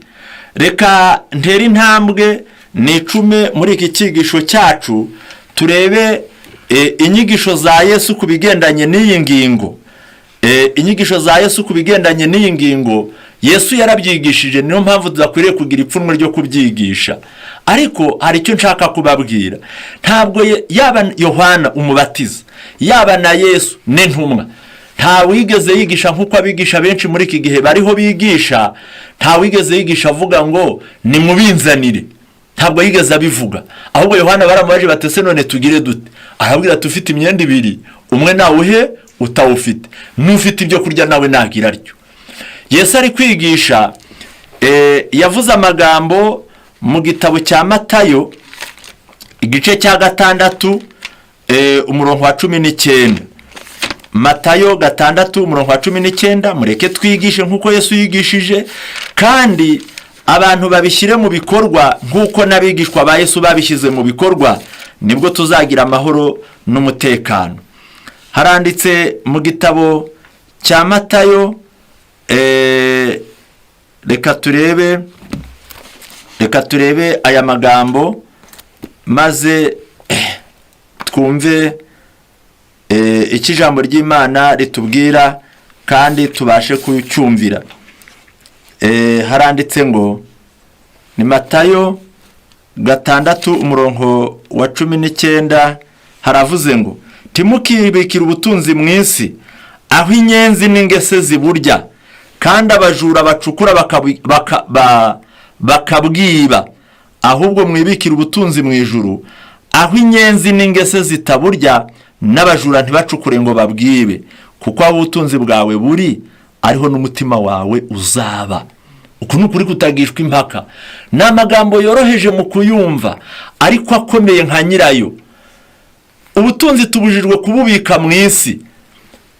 Reka ntere intambwe nicume muri iki cyigisho cyacu, turebe inyigisho za Yesu ku bigendanye n'iyi ngingo. Inyigisho za Yesu ku bigendanye n'iyi ngingo, Yesu yarabyigishije, niyo mpamvu tudakwiriye kugira ipfunwe ryo kubyigisha. Ariko hari icyo nshaka kubabwira. Ntabwo yaba Yohana umubatiza, yaba na Yesu n'intumwa, nta wigeze yigisha nk'uko abigisha benshi muri iki gihe bariho bigisha. Nta wigeze yigisha avuga ngo nimubinzanire. Ntabwo yigeze abivuga. Ahubwo Yohana baramubaje batese none tugire dute? Arabwira tufite imyenda 2, umwe nawuhe utawufite, n'ufite ibyo kurya nawe nagira aryo. Yesu ari kwigisha, yavuze amagambo mu gitabo cya Matayo igice cya 6 umurongo wa 19. Matayo 6 umurongo wa 19. Mureke twigishe nk'uko Yesu yigishije, kandi abantu babishyire mu bikorwa nk'uko n'abigishwa ba Yesu babishyize mu bikorwa. Nibwo tuzagira amahoro n'umutekano. Haranditse mu gitabo cya Matayo, reka turebe aya magambo maze twumve iki ijambo ry'Imana ritubwira kandi tubashe kucyumvira. Haranditse ngo ni Matayo 6 umurongo wa 19. Haravuze ngo timukibikira ubutunzi mu isi, aho inyenzi n'ingese ziburya, kandi abajura bacukura bakabwiba. Ahubwo mwibikira ubutunzi mu ijuru, aho inyenzi n'ingese zitaburya, n'abajura ntibacukure ngo babwibe. Kuko aho ubutunzi bwawe buri, ariho n'umutima wawe uzaba. Uku ni ukuri kutagishwa impaka. Ni amagambo yoroheje mu kuyumva, ariko akomeye nka nyirayo. Ubutunzi tubujijwe kububika mu isi.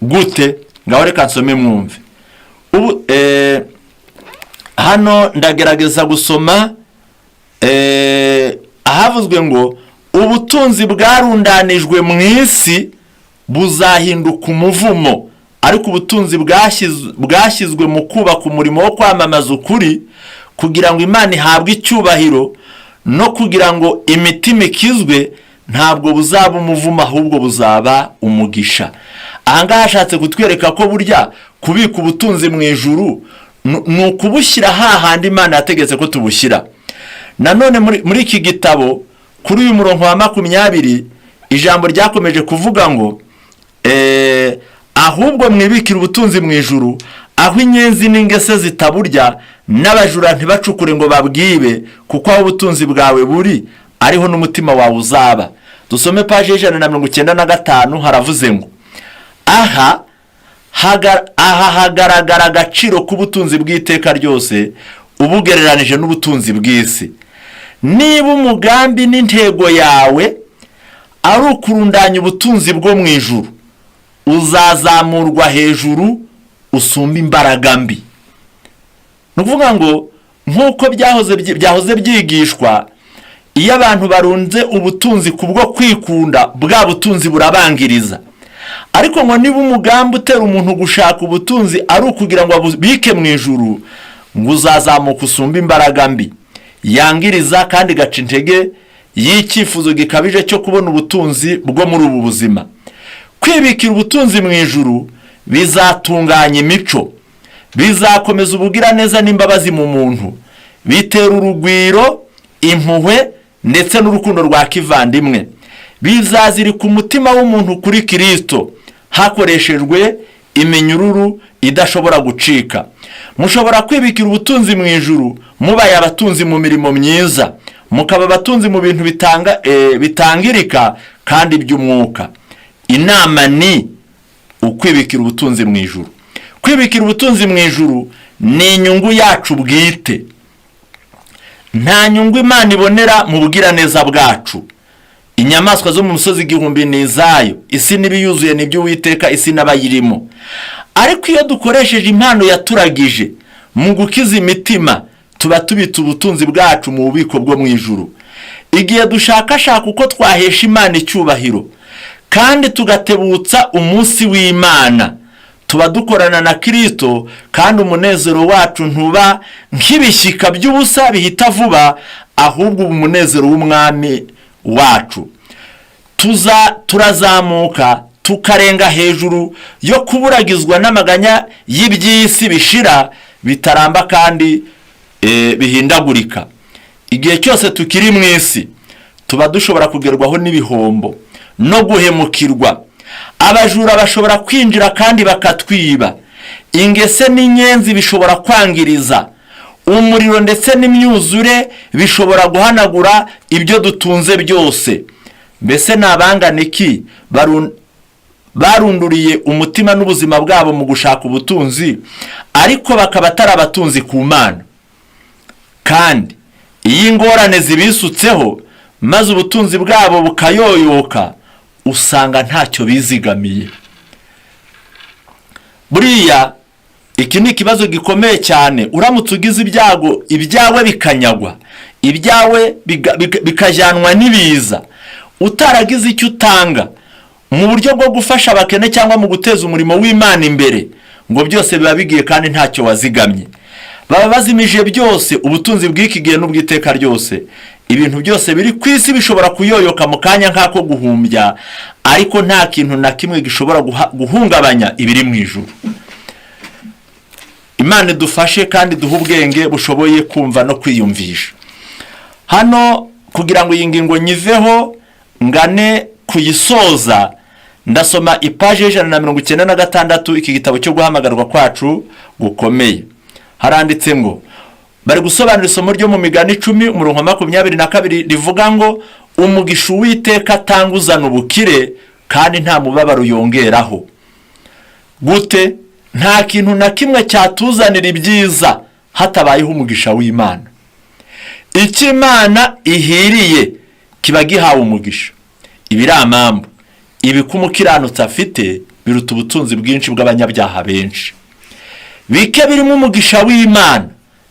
Gute? ngaho reka nsome mwumve. Ubu hano ndagerageza gusoma ahavuzwe ngo ubutunzi bwarundanijwe mu isi buzahinduka umuvumo, ariko ubutunzi bwashyizwe mu kubaka umurimo wo kwamamaza ukuri kugira ngo Imana ihabwe icyubahiro no kugira ngo imitima ikizwe, ntabwo buzaba umuvumo ahubwo buzaba umugisha. Ahangaha hashatse kutwereka ko burya kubika ubutunzi mu ijuru ni ukubushyira hahandi Imana yategetse ko tubushyira. Nanone muri iki gitabo kuri uyu murongo wa 20 ijambo ryakomeje kuvuga ngo ahubwo mwibikira ubutunzi mu ijuru, aho inyenzi n'ingese zitaburya n'abajura ntibacukure ngo babwibe, kuko aho ubutunzi bwawe buri ariho n'umutima wawe uzaba. Dusome paje 195 haravuze ngo aha hagaragara agaciro k'ubutunzi bw'iteka ryose ubugereranije n'ubutunzi bw'isi. Niba umugambi n'intego yawe ari ukurundanya ubutunzi bwo mu ijuru, uzazamurwa hejuru usumba imbaraga mbi. Nukuvuga ngo nk'uko byahoze byigishwa, iyo abantu barunze ubutunzi kubwo kwikunda, bwa butunzi burabangiriza. Ariko ngo niba umugambi utera umuntu gushaka ubutunzi ari ukugira ngo abubike mu ijuru, ngo uzazamuka usumba imbaraga mbi yangiriza kandi gaca intege y'icyifuzo gikabije cyo kubona ubutunzi bwo muri ubu buzima. Kwibikira ubutunzi mu ijuru bizatunganya imico, bizakomeza ubugiraneza n'imbabazi mu muntu, bitera urugwiro, impuhwe ndetse n'urukundo rwa kivandimwe. Bizazirika umutima w'umuntu kuri Kristo hakoreshejwe iminyururu idashobora gucika. Mushobora kwibikira ubutunzi mu ijuru mubaye abatunzi mu mirimo myiza, mukaba abatunzi mu bintu bitangirika kandi by'umwuka. Inama ni ukwibikira ubutunzi mu ijuru. Kwibikira ubutunzi mu ijuru ni inyungu yacu bwite, nta nyungu Imana ibonera mu bugiraneza bwacu. Inyamaswa zo mu musozi igihumbi ni izayo, isi n'ibiyuzuye ni iby'Uwiteka, isi n'abayirimo. Ariko iyo dukoresheje impano yaturagije mu gukiza imitima, tuba tubitse ubutunzi bwacu mu bubiko bwo mu ijuru. Igihe dushakashaka uko twahesha Imana icyubahiro kandi tugatebutsa umunsi w'Imana, tuba dukorana na Kristo, kandi umunezero wacu ntuba nk'ibishyika by'ubusa bihita vuba, ahubwo umunezero w'umwami wacu. Turazamuka tukarenga hejuru yo kuburagizwa n'amaganya y'iby'isi bishira, bitaramba kandi bihindagurika. Igihe cyose tukiri mu isi tuba dushobora kugerwaho n'ibihombo no guhemukirwa. Abajura bashobora kwinjira kandi bakatwiba, ingese n'inyenzi bishobora kwangiriza, umuriro ndetse n'imyuzure bishobora guhanagura ibyo dutunze byose. Mbese nabangana iki barunduriye umutima n'ubuzima bwabo mu gushaka ubutunzi, ariko bakaba atari abatunzi ku Mana. Kandi iyo ingorane zibisutseho maze ubutunzi bwabo bukayoyoka, usanga ntacyo bizigamiye. Buriya iki ni ikibazo gikomeye cyane. Uramutse ugize ibyago, ibyawe bikanyagwa, ibyawe bikajyanwa n'ibiza, utaragize icyo utanga mu buryo bwo gufasha abakene cyangwa mu guteza umurimo w'Imana imbere, ngo byose biba bigiye kandi ntacyo wazigamye. Baba bazimije byose, ubutunzi bw'iki gihe n'ubw'iteka ryose. Ibintu byose biri ku isi bishobora kuyoyoka mu kanya nk'ako guhumbya, ariko nta kintu na kimwe gishobora guhungabanya ibiri mu ijuru. Imana idufashe kandi duhe ubwenge bushoboye kumva no kwiyumvisha. Hano kugira ngo iyi ngingo nyiveho ngane kuyisoza, ndasoma ipaje 196 iki gitabo cyo guhamagarwa kwacu gukomeye. Haranditse ngo bari gusobanura isomo ryo mu Migani 10 umurongo 22 rivuga ngo umugisha Uwiteka atanguzana ubukire kandi nta mubabaro yongeraho. Gute? Nta kintu na kimwe cyatuzanira ibyiza hatabayeho umugisha w'Imana. Icyo Imana ihiriye kiba gihawe umugisha. Ibiramambu ibikumukiranutse afite biruta ubutunzi bwinshi bw'abanyabyaha benshi. Bike birimo umugisha w'Imana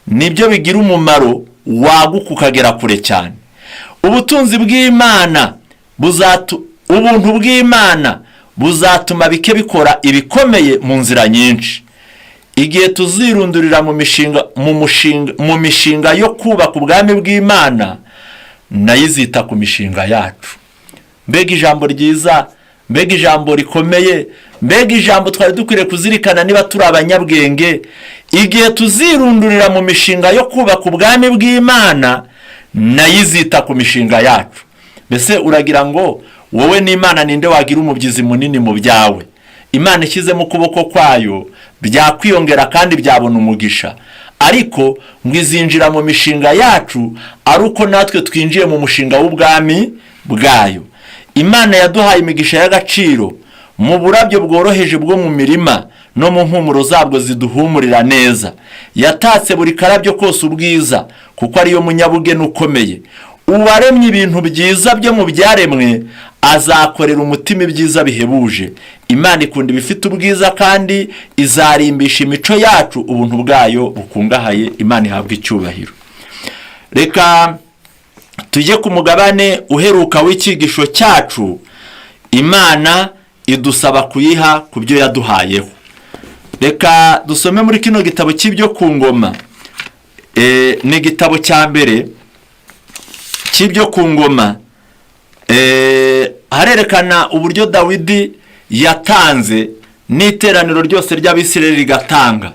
nibyo bigira umumaro waguka ukagera kure cyane. Ubutunzi bw'Imana ubuntu bw'Imana buzatuma bike bikora ibikomeye mu nzira nyinshi. Igihe tuzirundurira mu mishinga yo kubaka ubwami bw'Imana, nayo izita ku mishinga yacu. Mbega ijambo ryiza, mbega ijambo rikomeye, mbega ijambo twari dukwiriye kuzirikana niba turi abanyabwenge. Igihe tuzirundurira mu mishinga yo kubaka ubwami bw'Imana, nayo izita ku mishinga yacu. Mbese uragira ngo wowe n'Imana ninde wagira umubyizi munini mu byawe? Imana ishyize mu kuboko kwayo byakwiyongera kandi byabona umugisha, ariko ngo izinjira mu mishinga yacu ari uko natwe twinjiye mu mushinga w'ubwami bwayo. Imana yaduhaye imigisha y'agaciro mu burabyo bworoheje bwo mu mirima no mu mpumuro zabwo ziduhumurira neza. Yatatse buri karabyo kose ubwiza kuko ariyo munyabugeni ukomeye. Uwaremye ibintu byiza byo mu byaremwe azakorera umutima ibyiza bihebuje. Imana ikunda ibifite ubwiza kandi izarimbisha imico yacu ubuntu bwayo bukungahaye. Imana ihabwa icyubahiro. Reka tujye ku mugabane uheruka w'icyigisho cyacu. Imana idusaba kuyiha ku byo yaduhayeho. Reka dusome muri kino gitabo cy'ibyo ku ngoma. Ni igitabo cya mbere cy'ibyo ku ngoma. Harerekana uburyo Dawidi yatanze n'iteraniro ryose ry'Abisirayeli rigatanga.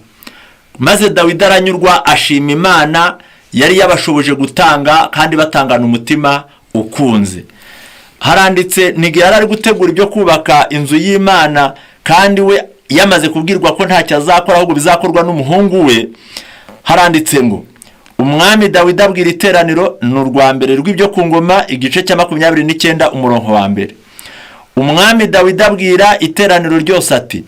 Maze Dawidi aranyurwa, ashima Imana yari yabashoboje gutanga kandi batangana umutima ukunze. Haranditse n'igihe yari ari gutegura ibyo kubaka inzu y'Imana kandi we yamaze kubwirwa ko ntacyo azakora ahubwo bizakorwa n'umuhungu we. Haranditse ngo umwami Dawidi abwira iteraniro, ni urwa mbere rw'ibyo ku ngoma igice cya 29 umurongo wa mbere. Umwami Dawidi abwira iteraniro ryose ati,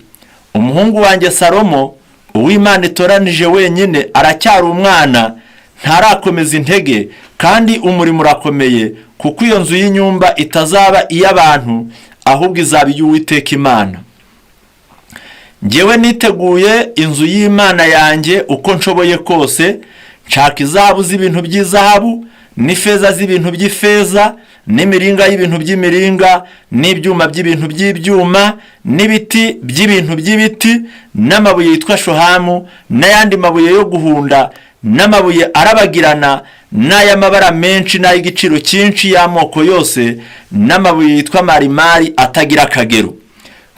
umuhungu wanjye Salomo uw'Imana itoranije wenyine aracyari umwana, ntarakomeza intege, kandi umurimo urakomeye, kuko iyo nzu y'inyumba itazaba iy'abantu ahubwo izaba iy'Uwiteka Imana. Njyewe niteguye inzu y'Imana yanjye uko nshoboye kose, nshaka izahabu z'ibintu by'izahabu, n'ifeza z'ibintu by'ifeza, n'imiringa y'ibintu by'imiringa, n'ibyuma by'ibintu by'ibyuma, n'ibiti by'ibintu by'ibiti, n'amabuye yitwa shohamu, n'ayandi mabuye yo guhunda, n'amabuye arabagirana, n'ay'amabara menshi n'ay'igiciro cyinshi y'amoko yose, n'amabuye yitwa marimari atagira akagero.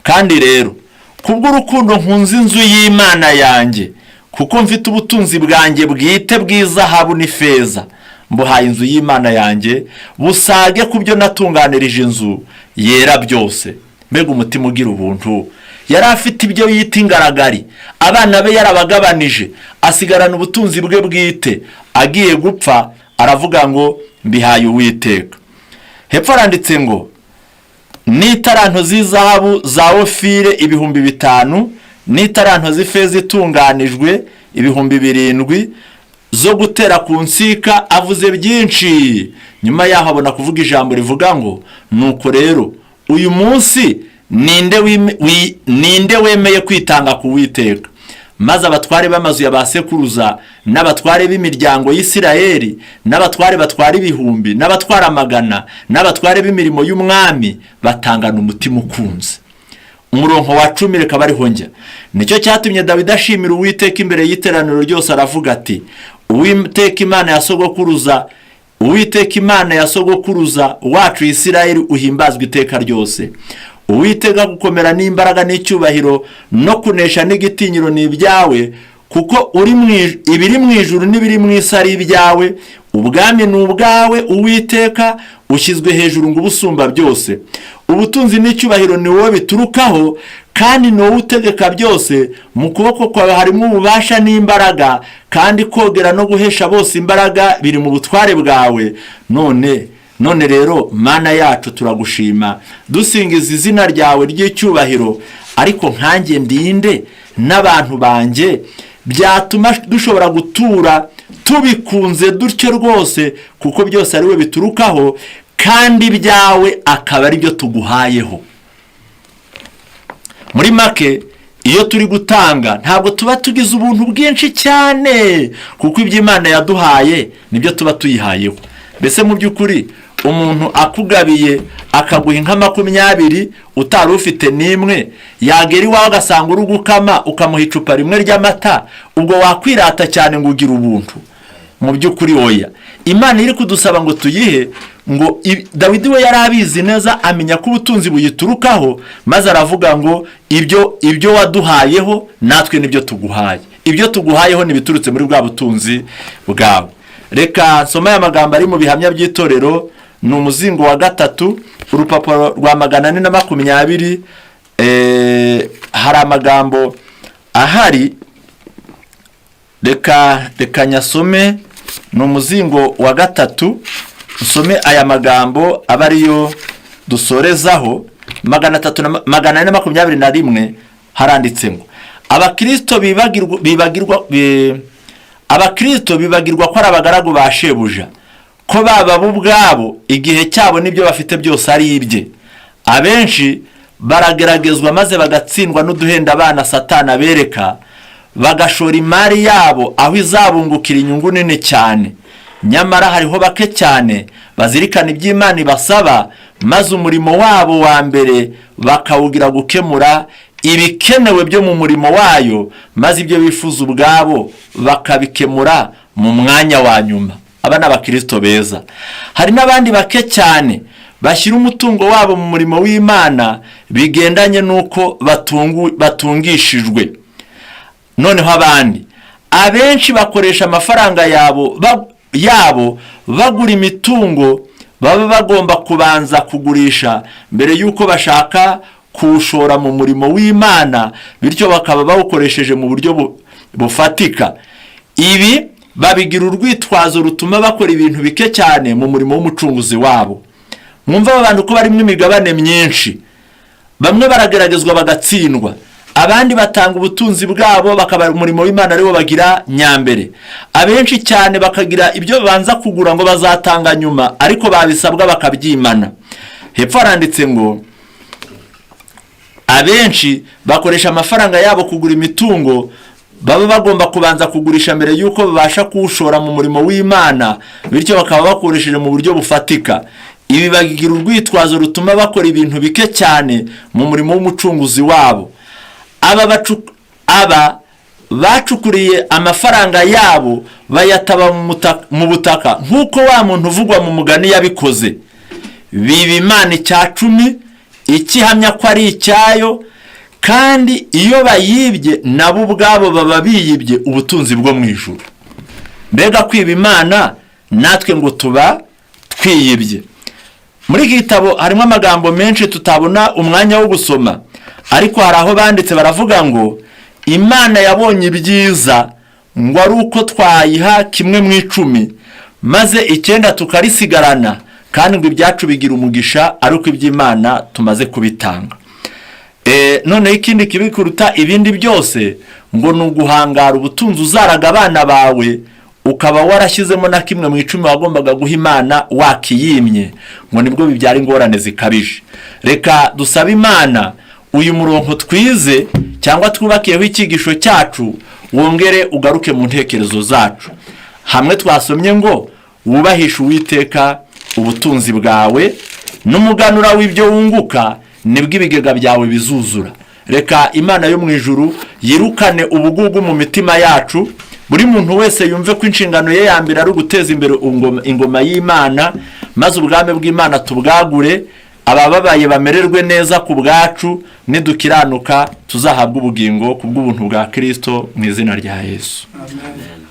Kandi rero kubw'urukundo nkunze inzu y'Imana yanjye, kuko mfite ubutunzi bwanjye bwite bw'izahabu n'ifeza, mbuhaye inzu y'Imana yanjye busage ku byo natunganirije inzu yera byose. Mbega umutima ugira ubuntu! Yari afite ibyo yita ingaragari, abana be yarabagabanije, asigarana ubutunzi bwe bwite. Agiye gupfa aravuga ngo mbihaye Uwiteka. Hepfo aranditse ngo n'itaranto z'izahabu za Ofire 5,000, n'itaranto z'ifeza itunganijwe 7,000 zo gutera ku nsika. Avuze byinshi, nyuma yaho abona kuvuga ijambo rivuga ngo nuko rero uyu munsi ninde wemeye kwitanga ku Uwiteka? Maze abatware b'amazu ya ba sekuruza, n'abatware b'imiryango y'Isirayeli, n'abatware batwara 1,000, n'abatwara 100, n'abatware b'imirimo y'umwami batangana umutima ukunze. Umurongo wa 10 reka bariho njya. Nicyo cyatumye Dawidi ashimira Uwiteka imbere y'iteraniro ryose, aravuga ati, Uwiteka Imana ya sogokuruza wacu Isirayeli uhimbazwe iteka ryose. Uwiteka gukomera n'imbaraga n'icyubahiro no kunesha n'igitinyiro ni ibyawe, kuko ibiri mu ijuru n'ibiri mu isi ari ibyawe. Ubwami ni ubwawe Uwiteka, ushyizwe hejuru ngo ubusumba byose. Ubutunzi n'icyubahiro ni wowe biturukaho, kandi ni wowe utegeka byose. Mu kuboko kwawe harimo ububasha n'imbaraga, kandi kogera no guhesha bose imbaraga biri mu butware bwawe. None rero Mana yacu turagushima, dusingiza izina ryawe ry'icyubahiro. Ariko nkanjye ndinde n'abantu banjye byatuma dushobora gutura tubikunze dutyo rwose, kuko byose ari we biturukaho, kandi ibyawe akaba ari byo tuguhayeho. muri make iyo turi gutanga ntabwo tuba tugize ubuntu bwinshi cyane, kuko ibyo Imana yaduhaye nibyo tuba tuyihayeho. Mbese mu by'ukuri umuntu akugabiye akaguha inka 20 utari ufite n'imwe, yagera iwawe agasanga uri gukama ukamuha icupa rimwe ry'amata, ubwo wakwirata cyane ngo ugire ubuntu? Mu by'ukuri oya. Imana iri kudusaba ngo tuyihe, ngo Dawidi we yari abizi neza, amenya ko ubutunzi buyiturukaho, maze aravuga ngo ibyo waduhayeho natwe nibyo tuguhaye. Ibyo tuguhayeho nibiturutse muri bwa butunzi bwawe. Reka nsoma aya magambo ari mu bihamya by'itorero, ni umuzingo wa 3 urupapuro rwa 420. Hari amagambo ahari, reka nyasome. Ni umuzingo wa 3, usome aya magambo aba ariyo dusorezaho. 421 haranditse ngo abakristo bibagirwa ko ari abagaragu ba shebuja, ko baba bo ubwabo igihe cyabo n'ibyo bafite byose ari ibye. Abenshi barageragezwa maze bagatsindwa n'uduhenda abana Satani abereka, bagashora imari yabo aho izabungukira inyungu nini cyane. Nyamara hariho bake cyane bazirikana iby'Imana ibasaba, maze umurimo wabo wa mbere bakawugira gukemura ibikenewe byo mu murimo wayo, maze ibyo bifuza ubwabo bakabikemura mu mwanya wa nyuma. Aba ni abakristo beza. Hari n'abandi bake cyane bashyira umutungo wabo mu murimo w'Imana bigendanye n'uko batungishijwe. Noneho abandi abenshi bakoresha amafaranga yabo bagura imitungo baba bagomba kubanza kugurisha mbere y'uko bashaka kuwushora mu murimo w'Imana, bityo bakaba bawukoresheje mu buryo bufatika. Ibi babigira urwitwazo rutuma bakora ibintu bike cyane mu murimo w'umucunguzi wabo. Mwumva abantu ko barimo imigabane myinshi, bamwe barageragezwa bagatsindwa, abandi batanga ubutunzi bwabo bakaba umurimo w'Imana ariwo bagira nyambere. Abenshi cyane bakagira ibyo banza kugura ngo bazatanga nyuma, ariko babisabwa bakabyimana. Hepfo haranditse ngo abenshi bakoresha amafaranga yabo kugura imitungo baba bagomba kubanza kugurisha mbere y'uko babasha kuwushora mu murimo w'Imana, bityo bakaba bakoresheje mu buryo bufatika. Ibi bagira urwitwazo rutuma bakora ibintu bike cyane mu murimo w'umucunguzi wabo. Aba bacukuriye amafaranga yabo bayataba mu butaka, nk'uko wa muntu uvugwa mu mugani yabikoze. Biba Imana 10 ikihamya ko ari icyayo, kandi iyo bayibye nabo ubwabo baba biyibye ubutunzi bwo mu ijuru. Mbega kwiba Imana natwe ngo tuba twiyibye. Muri iki gitabo harimo amagambo menshi tutabona umwanya wo gusoma, ariko hari aho banditse baravuga ngo Imana yabonye ibyiza ngo ari uko twayiha 1/10, maze 9 tukarisigarana, kandi ngo ibyacu bigira umugisha ari uko iby'Imana tumaze kubitanga. None ikindi kibi kuruta ibindi byose ngo ni uguhangara ubutunzi uzaraga abana bawe, ukaba warashyizemo na 1/10 wagombaga guha Imana wakiyimye, ngo nibwo bibyara ingorane zikabije. Reka dusabe Imana uyu murongo twize cyangwa twubakiyeho icyigisho cyacu wongere ugaruke mu ntekerezo zacu. Hamwe twasomye ngo wubahishe Uwiteka ubutunzi bwawe, n'umuganura w'ibyo wunguka nibwo ibigega byawe bizuzura. Reka Imana yo mu ijuru yirukane ubugugu mu mitima yacu. Buri muntu wese yumve ko inshingano ye ya mbere ari uguteza imbere ingoma y'Imana, maze ubwami bw'Imana tubwagure, abababaye bamererwe neza ku bwacu, nidukiranuka tuzahabwa ubugingo kubw'ubuntu bwa Kristo mu izina rya Yesu. Amen.